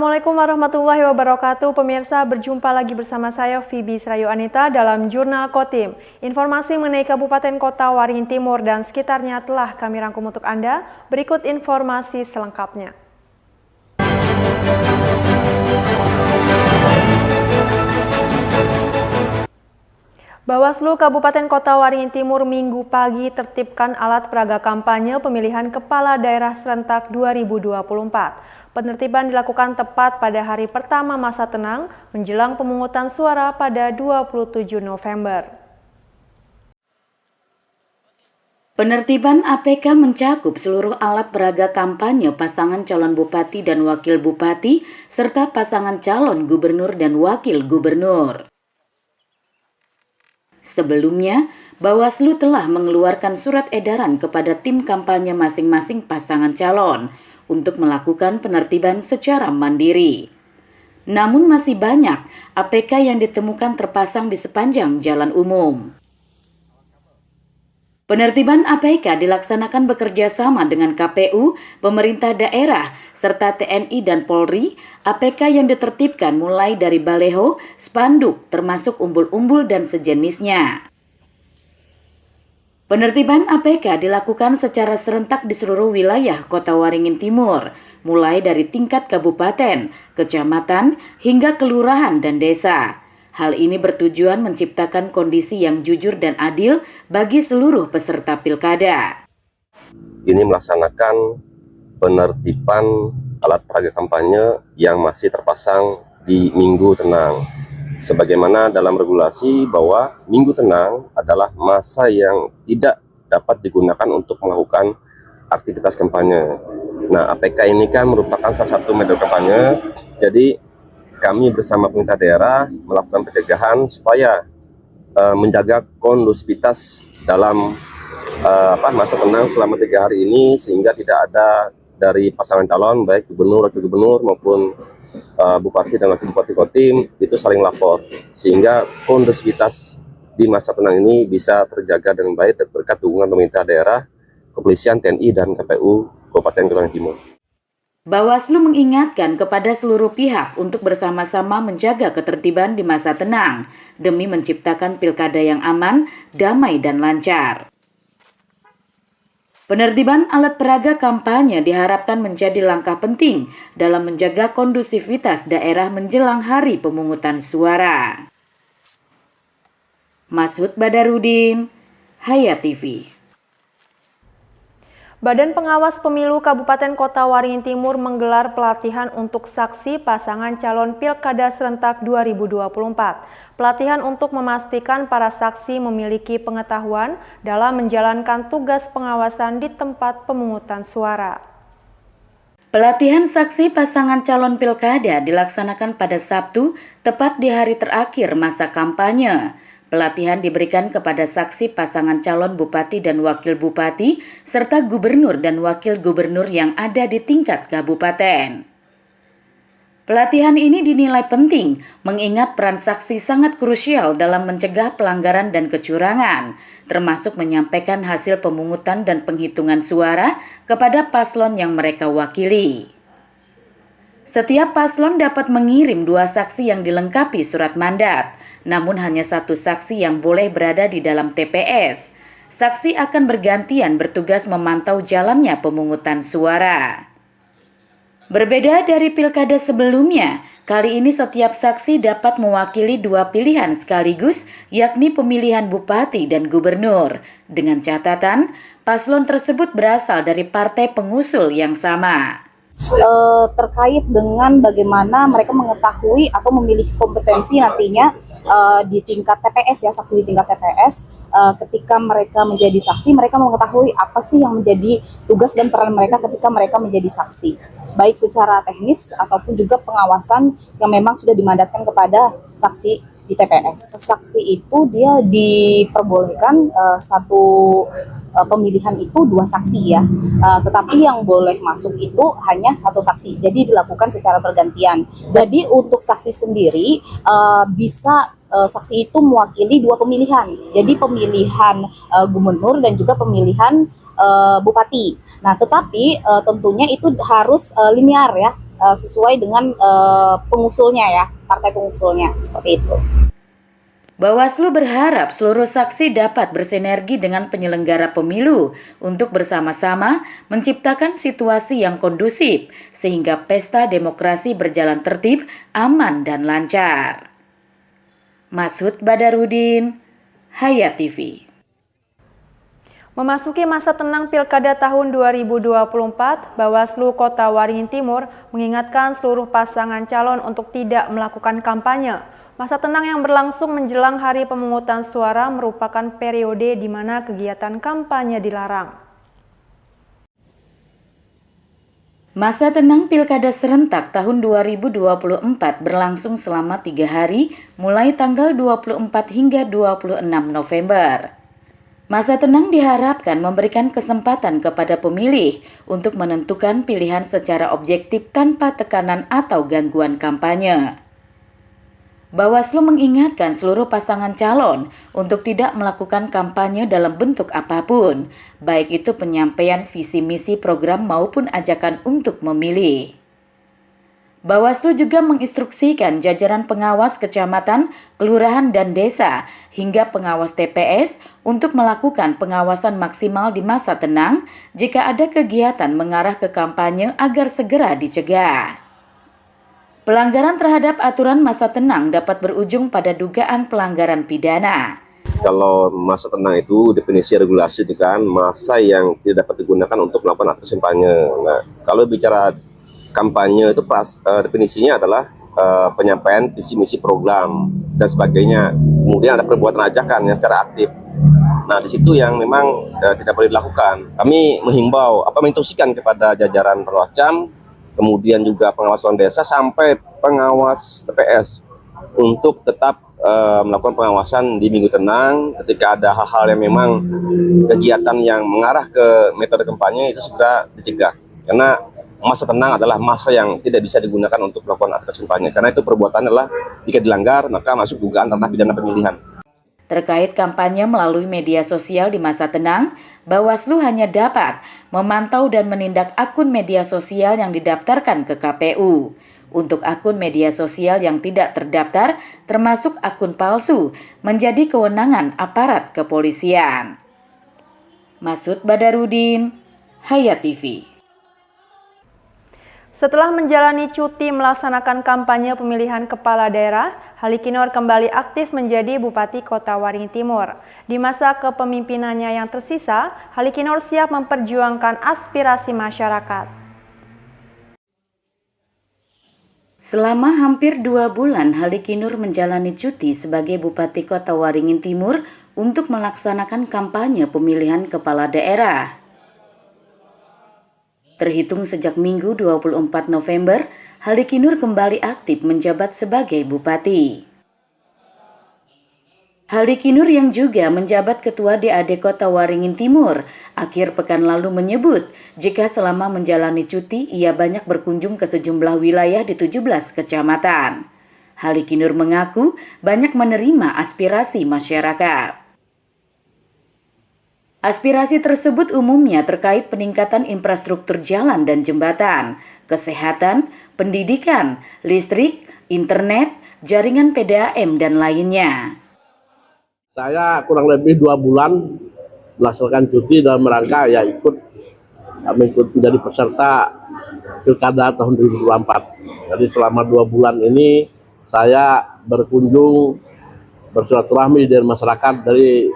Assalamualaikum warahmatullahi wabarakatuh. Pemirsa, berjumpa lagi bersama saya Fibi Srayu Anita dalam Jurnal Kotim. Informasi mengenai Kabupaten Kota Waringin Timur dan sekitarnya telah kami rangkum untuk Anda. Berikut informasi selengkapnya. Bawaslu Kabupaten Kota Waringin Timur Minggu pagi tertibkan alat peraga kampanye pemilihan Kepala Daerah Serentak 2024. Penertiban dilakukan tepat pada hari pertama masa tenang menjelang pemungutan suara pada 27 November. Penertiban APK mencakup seluruh alat peraga kampanye pasangan calon bupati dan wakil bupati serta pasangan calon gubernur dan wakil gubernur. Sebelumnya, Bawaslu telah mengeluarkan surat edaran kepada tim kampanye masing-masing pasangan calon untuk melakukan penertiban secara mandiri. Namun masih banyak APK yang ditemukan terpasang di sepanjang jalan umum. Penertiban APK dilaksanakan bekerja sama dengan KPU, pemerintah daerah, serta TNI dan Polri. APK yang ditertibkan mulai dari baleho, spanduk, termasuk umbul-umbul dan sejenisnya. Penertiban APK dilakukan secara serentak di seluruh wilayah Kota Waringin Timur, mulai dari tingkat kabupaten, kecamatan, hingga kelurahan dan desa. Hal ini bertujuan menciptakan kondisi yang jujur dan adil bagi seluruh peserta pilkada. Ini melaksanakan penertiban alat peraga kampanye yang masih terpasang di Minggu Tenang. Sebagaimana dalam regulasi bahwa Minggu Tenang adalah masa yang tidak dapat digunakan untuk melakukan aktivitas kampanye. Nah, APK ini kan merupakan salah satu metode kampanye, jadi kami bersama pemerintah daerah melakukan pencegahan supaya menjaga kondusivitas dalam masa tenang selama 3 hari ini, sehingga tidak ada dari pasangan calon baik gubernur, wakil gubernur maupun bupati dan wakil bupati Kotim itu saling lapor, sehingga kondusivitas di masa tenang ini bisa terjaga dengan baik dan berkat dukungan pemerintah daerah, kepolisian, TNI, dan KPU Kabupaten Kota Waringin Timur. Bawaslu mengingatkan kepada seluruh pihak untuk bersama-sama menjaga ketertiban di masa tenang demi menciptakan pilkada yang aman, damai, dan lancar. Penertiban alat peraga kampanye diharapkan menjadi langkah penting dalam menjaga kondusivitas daerah menjelang hari pemungutan suara. Masud Badarudin, Hayat TV. Badan Pengawas Pemilu Kabupaten Kota Waringin Timur menggelar pelatihan untuk saksi pasangan calon Pilkada Serentak 2024. Pelatihan untuk memastikan para saksi memiliki pengetahuan dalam menjalankan tugas pengawasan di tempat pemungutan suara. Pelatihan saksi pasangan calon pilkada dilaksanakan pada Sabtu, tepat di hari terakhir masa kampanye. Pelatihan diberikan kepada saksi pasangan calon bupati dan wakil bupati, serta gubernur dan wakil gubernur yang ada di tingkat kabupaten. Pelatihan ini dinilai penting, mengingat peran saksi sangat krusial dalam mencegah pelanggaran dan kecurangan, termasuk menyampaikan hasil pemungutan dan penghitungan suara kepada paslon yang mereka wakili. Setiap paslon dapat mengirim 2 saksi yang dilengkapi surat mandat, namun hanya 1 saksi yang boleh berada di dalam TPS. Saksi akan bergantian bertugas memantau jalannya pemungutan suara. Berbeda dari pilkada sebelumnya, kali ini setiap saksi dapat mewakili 2 pilihan sekaligus, yakni pemilihan bupati dan gubernur. Dengan catatan, paslon tersebut berasal dari partai pengusul yang sama. Terkait dengan bagaimana mereka mengetahui atau memiliki kompetensi nantinya di tingkat TPS, ya, saksi di tingkat TPS, ketika mereka menjadi saksi, mereka mengetahui apa sih yang menjadi tugas dan peran mereka ketika mereka menjadi saksi, baik secara teknis ataupun juga pengawasan yang memang sudah dimandatkan kepada saksi di TPS. Saksi itu dia diperbolehkan satu pemilihan itu 2 saksi, ya, tetapi yang boleh masuk itu hanya 1 saksi, jadi dilakukan secara bergantian. Jadi untuk saksi sendiri bisa saksi itu mewakili 2 pemilihan, jadi pemilihan gubernur dan juga pemilihan bupati. Nah, tetapi tentunya itu harus linear, ya, sesuai dengan pengusulnya ya, partai pengusulnya, seperti itu. Bawaslu berharap seluruh saksi dapat bersinergi dengan penyelenggara pemilu untuk bersama-sama menciptakan situasi yang kondusif sehingga pesta demokrasi berjalan tertib, aman, dan lancar. Masud Badarudin, Hayat TV. Memasuki masa tenang Pilkada tahun 2024, Bawaslu Kota Waringin Timur mengingatkan seluruh pasangan calon untuk tidak melakukan kampanye. Masa tenang yang berlangsung menjelang hari pemungutan suara merupakan periode di mana kegiatan kampanye dilarang. Masa tenang Pilkada serentak tahun 2024 berlangsung selama 3 hari, mulai tanggal 24 hingga 26 November. Masa tenang diharapkan memberikan kesempatan kepada pemilih untuk menentukan pilihan secara objektif tanpa tekanan atau gangguan kampanye. Bawaslu mengingatkan seluruh pasangan calon untuk tidak melakukan kampanye dalam bentuk apapun, baik itu penyampaian visi misi program maupun ajakan untuk memilih. Bawaslu juga menginstruksikan jajaran pengawas kecamatan, kelurahan, dan desa hingga pengawas TPS untuk melakukan pengawasan maksimal di masa tenang jika ada kegiatan mengarah ke kampanye agar segera dicegah. Pelanggaran terhadap aturan masa tenang dapat berujung pada dugaan pelanggaran pidana. Kalau masa tenang itu definisi regulasi itu kan masa yang tidak dapat digunakan untuk melakukan aktivitas kampanye. Nah, kalau bicara kampanye itu definisinya adalah penyampaian visi misi program dan sebagainya. Kemudian ada perbuatan ajakan yang secara aktif. Nah, di situ yang memang tidak boleh dilakukan. Kami menghimbau menginstruksikan kepada jajaran Perwascam, kemudian juga pengawas desa sampai pengawas TPS untuk tetap melakukan pengawasan di minggu tenang ketika ada hal-hal yang memang kegiatan yang mengarah ke metode kampanye itu segera dicegah. Karena masa tenang adalah masa yang tidak bisa digunakan untuk melakukan aktivitas kampanye. Karena itu perbuatan adalah jika dilanggar maka masuk dugaan ranah pidana pemilihan. Terkait kampanye melalui media sosial di masa tenang, Bawaslu hanya dapat memantau dan menindak akun media sosial yang didaftarkan ke KPU. Untuk akun media sosial yang tidak terdaftar, termasuk akun palsu, menjadi kewenangan aparat kepolisian. Masud Badarudin, Hayat TV. Setelah menjalani cuti melaksanakan kampanye pemilihan kepala daerah, Halikinur kembali aktif menjadi Bupati Kota Waringin Timur. Di masa kepemimpinannya yang tersisa, Halikinur siap memperjuangkan aspirasi masyarakat. Selama hampir 2 bulan, Halikinur menjalani cuti sebagai Bupati Kota Waringin Timur untuk melaksanakan kampanye pemilihan kepala daerah. Terhitung sejak Minggu 24 November, Halikinur kembali aktif menjabat sebagai Bupati. Halikinur yang juga menjabat Ketua DAD Kota Waringin Timur akhir pekan lalu menyebut jika selama menjalani cuti ia banyak berkunjung ke sejumlah wilayah di 17 kecamatan. Halikinur mengaku banyak menerima aspirasi masyarakat. Aspirasi tersebut umumnya terkait peningkatan infrastruktur jalan dan jembatan, kesehatan, pendidikan, listrik, internet, jaringan PDAM, dan lainnya. Saya kurang lebih 2 bulan melaksanakan cuti dalam rangka ikut menjadi peserta Pilkada tahun 2024. Jadi selama 2 bulan ini saya berkunjung bersilaturahmi dengan masyarakat dari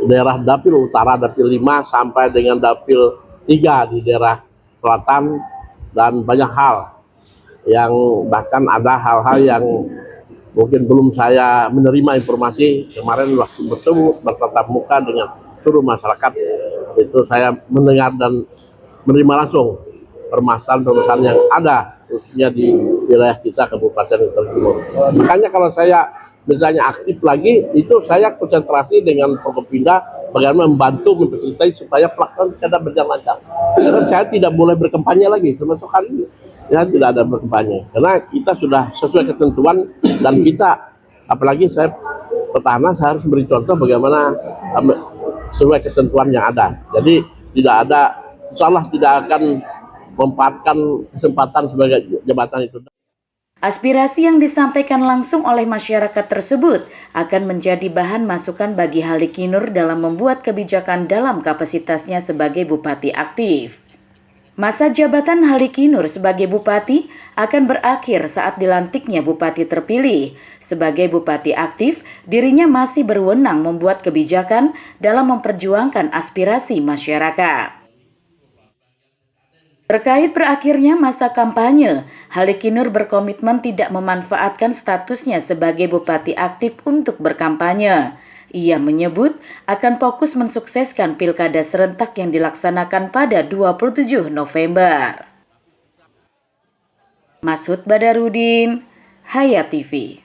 daerah Dapil Utara, Dapil 5 sampai dengan Dapil 3 di daerah selatan, dan banyak hal yang bahkan ada hal-hal yang mungkin belum saya menerima informasi. Kemarin waktu bertemu bertatap muka dengan seluruh masyarakat, itu saya mendengar dan menerima langsung permasalahan yang ada khususnya di wilayah kita Kabupaten Timur. Makanya kalau saya misalnya aktif lagi, itu saya konsentrasi dengan Forkopimda bagaimana membantu memfasilitasi supaya pelaksanaan pilkada berjalan lancar. Karena saya tidak boleh berkampanye lagi, termasuk hari ini ya tidak ada berkampanye. Karena kita sudah sesuai ketentuan dan kita, apalagi saya petahana, saya harus beri contoh bagaimana sesuai ketentuan yang ada. Jadi tidak ada, insya Allah tidak akan memanfaatkan kesempatan sebagai jabatan itu. Aspirasi yang disampaikan langsung oleh masyarakat tersebut akan menjadi bahan masukan bagi Halikinur dalam membuat kebijakan dalam kapasitasnya sebagai bupati aktif. Masa jabatan Halikinur sebagai bupati akan berakhir saat dilantiknya bupati terpilih. Sebagai bupati aktif, dirinya masih berwenang membuat kebijakan dalam memperjuangkan aspirasi masyarakat. Terkait berakhirnya masa kampanye, Halikinur berkomitmen tidak memanfaatkan statusnya sebagai bupati aktif untuk berkampanye. Ia menyebut akan fokus mensukseskan pilkada serentak yang dilaksanakan pada 27 November. Masud Badarudin, Hayat TV.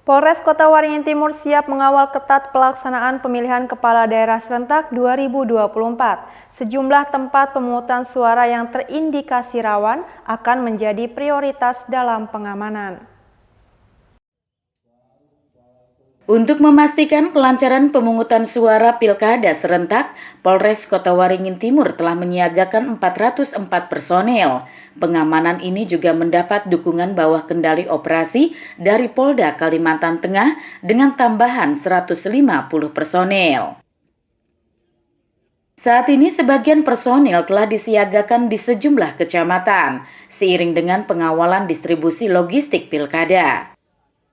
Polres Kota Waringin Timur siap mengawal ketat pelaksanaan pemilihan kepala daerah serentak 2024. Sejumlah tempat pemungutan suara yang terindikasi rawan akan menjadi prioritas dalam pengamanan. Untuk memastikan kelancaran pemungutan suara pilkada serentak, Polres Kota Waringin Timur telah menyiagakan 404 personel. Pengamanan ini juga mendapat dukungan bawah kendali operasi dari Polda Kalimantan Tengah dengan tambahan 150 personel. Saat ini sebagian personil telah disiagakan di sejumlah kecamatan, seiring dengan pengawalan distribusi logistik pilkada.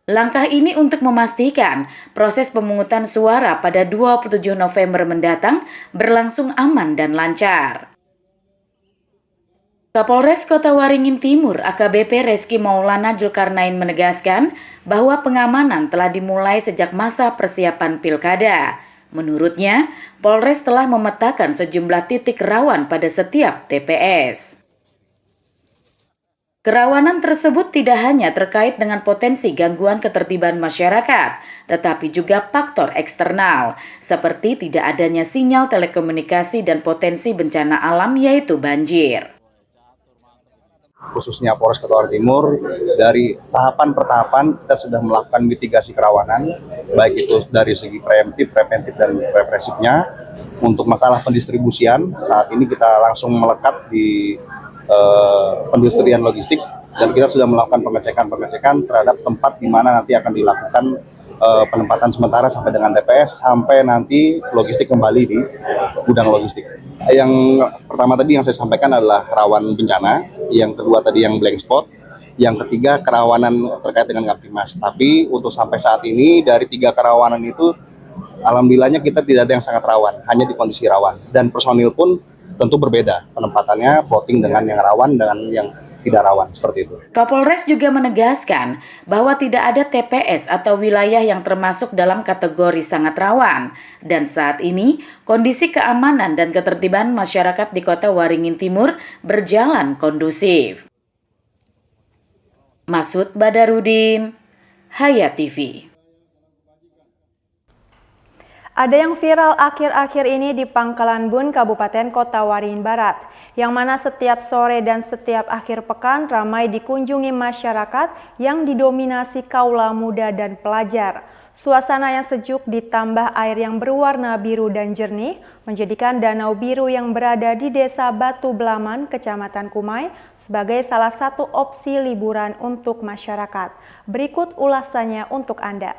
Langkah ini untuk memastikan proses pemungutan suara pada 27 November mendatang berlangsung aman dan lancar. Kapolres Kota Waringin Timur AKBP Reski Maulana Zulkarnain menegaskan bahwa pengamanan telah dimulai sejak masa persiapan pilkada. Menurutnya, Polres telah memetakan sejumlah titik rawan pada setiap TPS. Kerawanan tersebut tidak hanya terkait dengan potensi gangguan ketertiban masyarakat, tetapi juga faktor eksternal, seperti tidak adanya sinyal telekomunikasi dan potensi bencana alam yaitu banjir. Khususnya Polres Kota Waringin Timur, dari tahapan per tahapan kita sudah melakukan mitigasi kerawanan, baik itu dari segi preventif dan represifnya. Untuk masalah pendistribusian, saat ini kita langsung melekat di pendistribusian logistik dan kita sudah melakukan pengecekan terhadap tempat di mana nanti akan dilakukan penempatan sementara sampai dengan TPS sampai nanti logistik kembali di gudang logistik. Yang pertama tadi yang saya sampaikan adalah rawan bencana, yang kedua tadi yang blank spot, yang ketiga kerawanan terkait dengan Kamtibmas. Tapi untuk sampai saat ini dari 3 kerawanan itu alhamdulillahnya kita tidak ada yang sangat rawan, hanya di kondisi rawan, dan personil pun tentu berbeda penempatannya, plotting dengan yang rawan dengan yang tidak rawan, seperti itu. Kapolres juga menegaskan bahwa tidak ada TPS atau wilayah yang termasuk dalam kategori sangat rawan. Dan saat ini, kondisi keamanan dan ketertiban masyarakat di Kota Waringin Timur berjalan kondusif. Masud Badarudin, Hayat TV. Ada yang viral akhir-akhir ini di Pangkalan Bun, Kabupaten Kota Waringin Barat, yang mana setiap sore dan setiap akhir pekan ramai dikunjungi masyarakat yang didominasi kaula muda dan pelajar. Suasana yang sejuk ditambah air yang berwarna biru dan jernih menjadikan Danau Biru yang berada di Desa Batu Belaman, Kecamatan Kumai sebagai salah satu opsi liburan untuk masyarakat. Berikut ulasannya untuk Anda.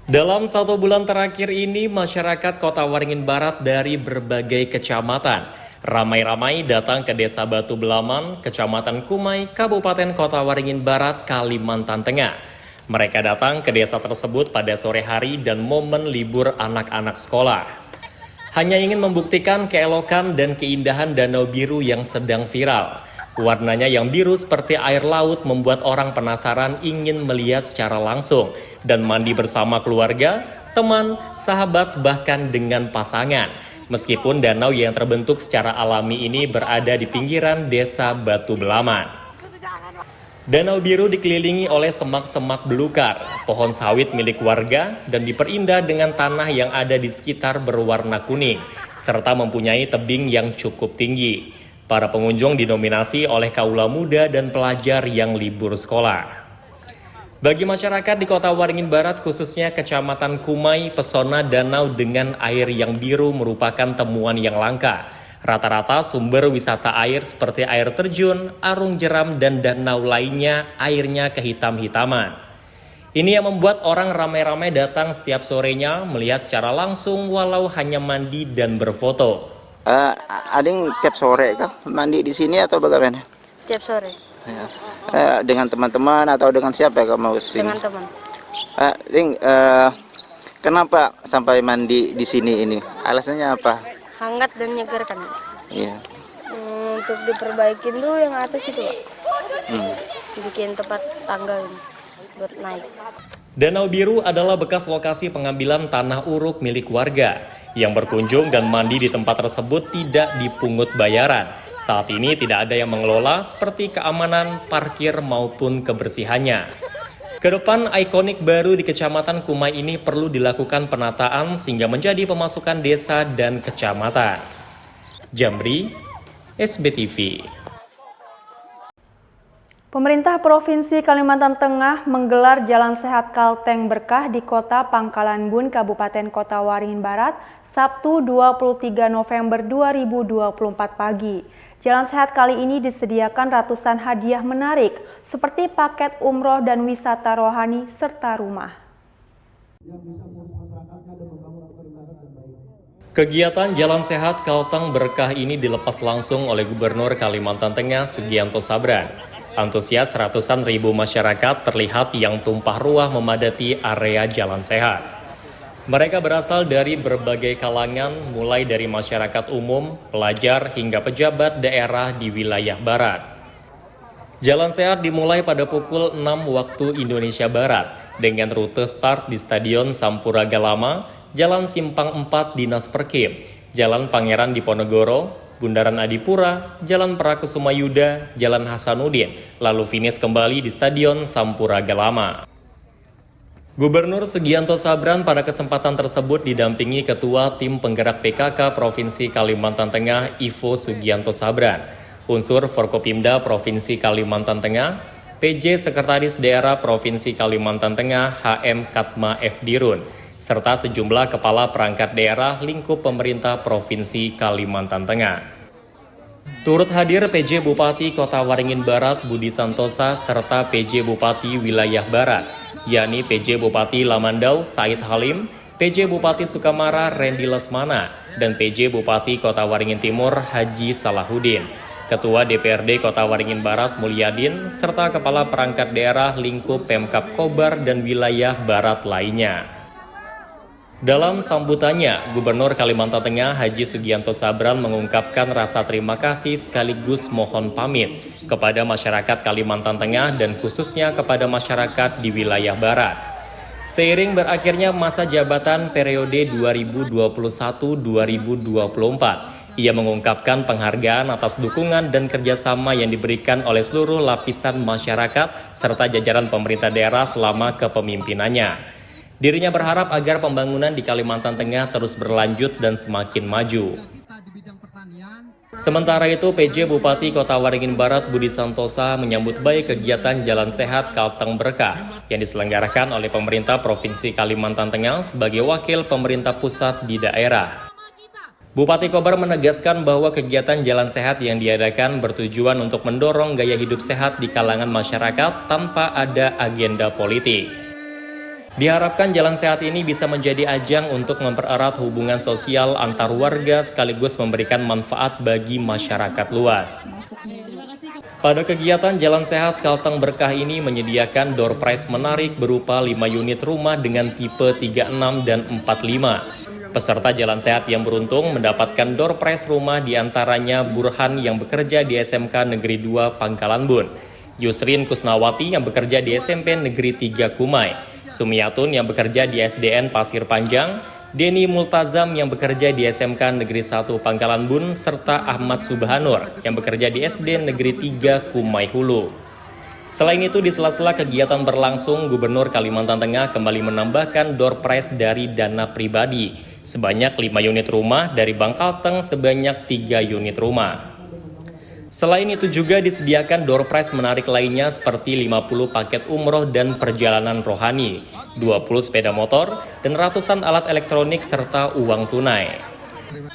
Dalam 1 bulan terakhir ini, masyarakat Kota Waringin Barat dari berbagai kecamatan ramai-ramai datang ke Desa Batu Belaman, Kecamatan Kumai, Kabupaten Kota Waringin Barat, Kalimantan Tengah. Mereka datang ke desa tersebut pada sore hari dan momen libur anak-anak sekolah. Hanya ingin membuktikan keelokan dan keindahan Danau Biru yang sedang viral. Warnanya yang biru seperti air laut membuat orang penasaran ingin melihat secara langsung dan mandi bersama keluarga, teman, sahabat, bahkan dengan pasangan. Meskipun danau yang terbentuk secara alami ini berada di pinggiran desa Batu Belaman. Danau biru dikelilingi oleh semak-semak belukar, pohon sawit milik warga, dan diperindah dengan tanah yang ada di sekitar berwarna kuning, serta mempunyai tebing yang cukup tinggi. Para pengunjung didominasi oleh kaula muda dan pelajar yang libur sekolah. Bagi masyarakat di Kota Waringin Barat, khususnya Kecamatan Kumai, pesona danau dengan air yang biru merupakan temuan yang langka. Rata-rata sumber wisata air seperti air terjun, arung jeram, dan danau lainnya airnya kehitam-hitaman. Ini yang membuat orang ramai-ramai datang setiap sorenya melihat secara langsung walau hanya mandi dan berfoto. Ading tiap sore kah mandi di sini atau bagaimana? Tiap sore. Ya. Dengan teman-teman atau dengan siapa kamu sini? Dengan teman. Kenapa sampai mandi di sini ini? Alasannya apa? Hangat dan nyegarkan. Iya. Untuk diperbaikin tuh yang atas itu, Pak. Bikin tempat tangga ini buat naik. Danau Biru adalah bekas lokasi pengambilan tanah uruk milik warga. Yang berkunjung dan mandi di tempat tersebut tidak dipungut bayaran. Saat ini tidak ada yang mengelola seperti keamanan, parkir, maupun kebersihannya. Kedepan ikonik baru di Kecamatan Kumai ini perlu dilakukan penataan sehingga menjadi pemasukan desa dan kecamatan. Jamri, SBTV. Pemerintah Provinsi Kalimantan Tengah menggelar Jalan Sehat Kalteng Berkah di Kota Pangkalan Bun, Kabupaten Kota Waringin Barat, Sabtu 23 November 2024 pagi. Jalan sehat kali ini disediakan ratusan hadiah menarik seperti paket umroh dan wisata rohani serta rumah. Kegiatan Jalan Sehat Kalteng Berkah ini dilepas langsung oleh Gubernur Kalimantan Tengah Sugianto Sabran. Antusias ratusan ribu masyarakat terlihat yang tumpah ruah memadati area Jalan Sehat. Mereka berasal dari berbagai kalangan, mulai dari masyarakat umum, pelajar, hingga pejabat daerah di wilayah barat. Jalan sehat dimulai pada pukul 6 waktu Indonesia Barat, dengan rute start di Stadion Sampuraga Lama, Jalan Simpang 4 Dinas Perkim, Jalan Pangeran Diponegoro, Bundaran Adipura, Jalan Prakusuma Yuda, Jalan Hasanuddin, lalu finish kembali di Stadion Sampuraga Lama. Gubernur Sugianto Sabran pada kesempatan tersebut didampingi Ketua Tim Penggerak PKK Provinsi Kalimantan Tengah Ivo Sugianto Sabran, unsur Forkopimda Provinsi Kalimantan Tengah, PJ Sekretaris Daerah Provinsi Kalimantan Tengah HM Katma F. Dirun, serta sejumlah kepala perangkat daerah lingkup pemerintah Provinsi Kalimantan Tengah. Turut hadir PJ Bupati Kota Waringin Barat Budi Santosa serta PJ Bupati Wilayah Barat, yakni PJ Bupati Lamandau Said Halim, PJ Bupati Sukamara Randy Lesmana, dan PJ Bupati Kota Waringin Timur Haji Salahuddin, Ketua DPRD Kota Waringin Barat Mulyadin, serta Kepala Perangkat Daerah lingkup Pemkab Kobar dan wilayah Barat lainnya. Dalam sambutannya, Gubernur Kalimantan Tengah Haji Sugianto Sabran mengungkapkan rasa terima kasih sekaligus mohon pamit kepada masyarakat Kalimantan Tengah dan khususnya kepada masyarakat di wilayah Barat. Seiring berakhirnya masa jabatan periode 2021-2024, ia mengungkapkan penghargaan atas dukungan dan kerjasama yang diberikan oleh seluruh lapisan masyarakat serta jajaran pemerintah daerah selama kepemimpinannya. Dirinya berharap agar pembangunan di Kalimantan Tengah terus berlanjut dan semakin maju. Sementara itu, PJ Bupati Kota Waringin Barat Budi Santosa menyambut baik kegiatan Jalan Sehat Kalteng Berkah yang diselenggarakan oleh pemerintah Provinsi Kalimantan Tengah sebagai wakil pemerintah pusat di daerah. Bupati Kobar menegaskan bahwa kegiatan Jalan Sehat yang diadakan bertujuan untuk mendorong gaya hidup sehat di kalangan masyarakat tanpa ada agenda politik. Diharapkan Jalan Sehat ini bisa menjadi ajang untuk mempererat hubungan sosial antar warga sekaligus memberikan manfaat bagi masyarakat luas. Pada kegiatan Jalan Sehat Kalteng Berkah ini menyediakan door prize menarik berupa 5 unit rumah dengan tipe 36 dan 45. Peserta Jalan Sehat yang beruntung mendapatkan door prize rumah, diantaranya Burhan yang bekerja di SMK Negeri 2 Pangkalan Bun, Yusrin Kusnawati yang bekerja di SMP Negeri 3 Kumai, Sumiatun yang bekerja di SDN Pasir Panjang, Denny Multazam yang bekerja di SMK Negeri 1 Pangkalan Bun, serta Ahmad Subhanur yang bekerja di SD Negeri 3 Kumai Hulu. Selain itu, di sela-sela kegiatan berlangsung, Gubernur Kalimantan Tengah kembali menambahkan door prize dari dana pribadi sebanyak 5 unit rumah, dari Bangkalteng sebanyak 3 unit rumah. Selain itu juga disediakan door prize menarik lainnya seperti 50 paket umroh dan perjalanan rohani, 20 sepeda motor, dan ratusan alat elektronik serta uang tunai.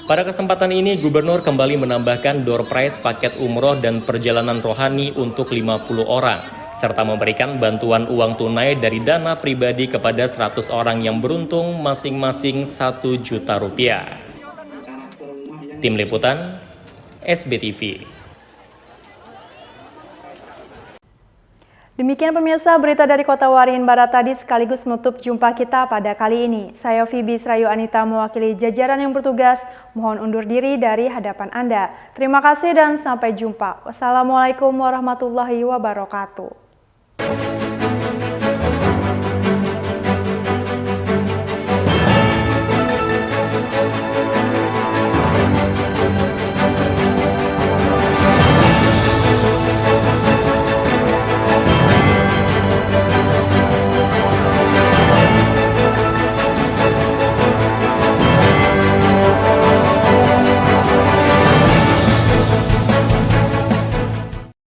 Pada kesempatan ini, Gubernur kembali menambahkan door prize paket umroh dan perjalanan rohani untuk 50 orang, serta memberikan bantuan uang tunai dari dana pribadi kepada 100 orang yang beruntung masing-masing 1 juta rupiah. Tim Liputan, SBTV. Demikian pemirsa berita dari Kota Waringin Barat tadi sekaligus menutup jumpa kita pada kali ini. Saya Fibi Srayu Anita mewakili jajaran yang bertugas, mohon undur diri dari hadapan Anda. Terima kasih dan sampai jumpa. Wassalamualaikum warahmatullahi wabarakatuh.